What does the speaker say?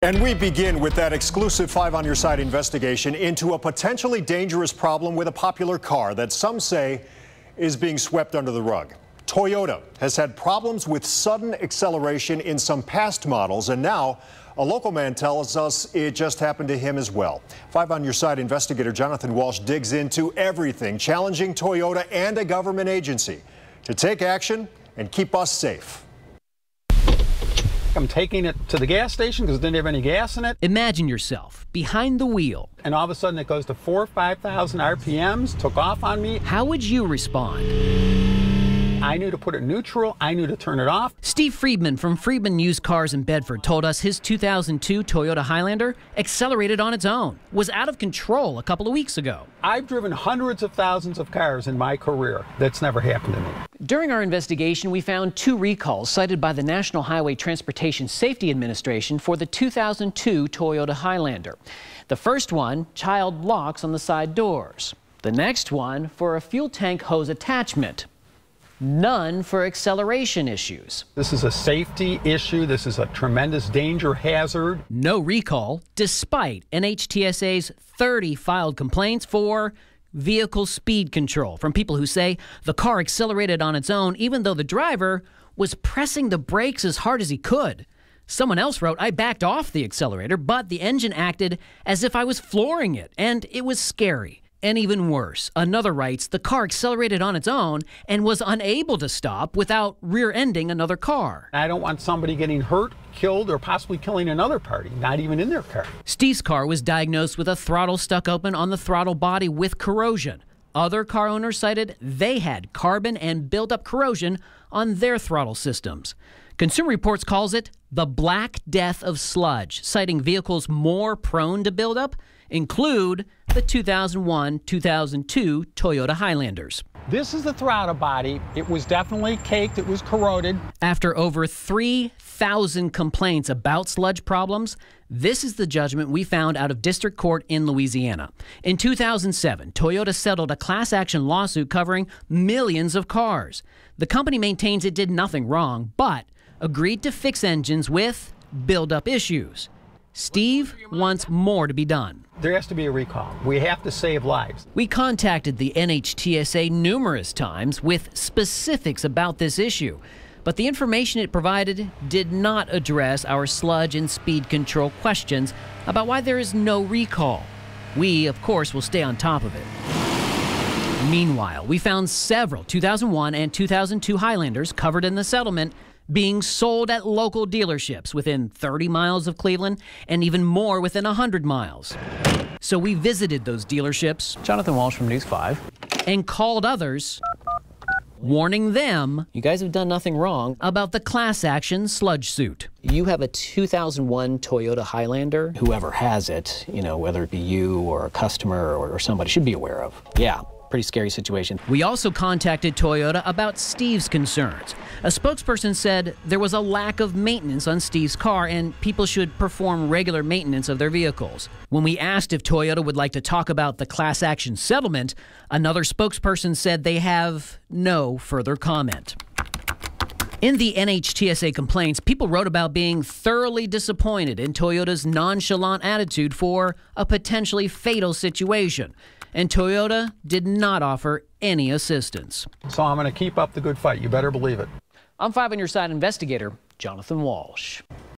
And we begin with that exclusive Five on Your Side investigation into a potentially dangerous problem with a popular car that some say is being swept under the rug. Toyota has had problems with sudden acceleration in some past models, and now a local man tells us it just happened to him as well. Five on Your Side investigator Jonathan Walsh digs into everything, challenging Toyota and a government agency to take action and keep us safe. I'm taking it to the gas station because it didn't have any gas in it. Imagine yourself behind the wheel. And all of a sudden it goes to 4,000 or 5,000 RPMs, took off on me. How would you respond? I knew to put it neutral. I knew to turn it off. Steve Friedman from Friedman Used Cars in Bedford told us his 2002 Toyota Highlander accelerated on its own, was out of control a couple of weeks ago. I've driven hundreds of thousands of cars in my career. That's never happened to me. During our investigation, we found 2 recalls cited by the National Highway Transportation Safety Administration for the 2002 Toyota Highlander. The first one, child locks on the side doors. The next one for a fuel tank hose attachment. None for acceleration issues. This is a safety issue. This is a tremendous danger hazard. No recall, despite NHTSA's 30 filed complaints for vehicle speed control from people who say the car accelerated on its own even though the driver was pressing the brakes as hard as he could. Someone else wrote, I backed off the accelerator, but the engine acted as if I was flooring it, and it was scary. And even worse, another writes, the car accelerated on its own and was unable to stop without rear-ending another car. I don't want somebody getting hurt, killed, or possibly killing another party, not even in their car. Steve's car was diagnosed with a throttle stuck open on the throttle body with corrosion. Other car owners cited they had carbon and built-up corrosion on their throttle systems. Consumer Reports calls it the Black Death of sludge, citing vehicles more prone to buildup include the 2001-2002 Toyota Highlanders. This is the throttle body. It was definitely caked. It was corroded. After over 3,000 complaints about sludge problems, this is the judgment we found out of district court in Louisiana. In 2007, Toyota settled a class action lawsuit covering millions of cars. The company maintains it did nothing wrong, but agreed to fix engines with build-up issues. Steve wants more to be done. There has to be a recall. We have to save lives. We contacted the NHTSA numerous times with specifics about this issue, but the information it provided did not address our sludge and speed control questions about why there is no recall. We, of course, will stay on top of it. Meanwhile, we found several 2001 and 2002 Highlanders covered in the settlement being sold at local dealerships within 30 miles of Cleveland and even more within 100 miles. So we visited those dealerships, Jonathan Walsh from News 5, and called others, warning them, you guys have done nothing wrong, about the class action sludge suit. You have a 2001 Toyota Highlander. Whoever has it, whether it be you or a customer or somebody, should be aware of. Yeah. Pretty scary situation. We also contacted Toyota about Steve's concerns. A spokesperson said there was a lack of maintenance on Steve's car and people should perform regular maintenance of their vehicles. When we asked if Toyota would like to talk about the class action settlement, another spokesperson said they have no further comment. In the NHTSA complaints, people wrote about being thoroughly disappointed in Toyota's nonchalant attitude for a potentially fatal situation. And Toyota did not offer any assistance. So I'm going to keep up the good fight. You better believe it. I'm Five on Your Side investigator Jonathan Walsh.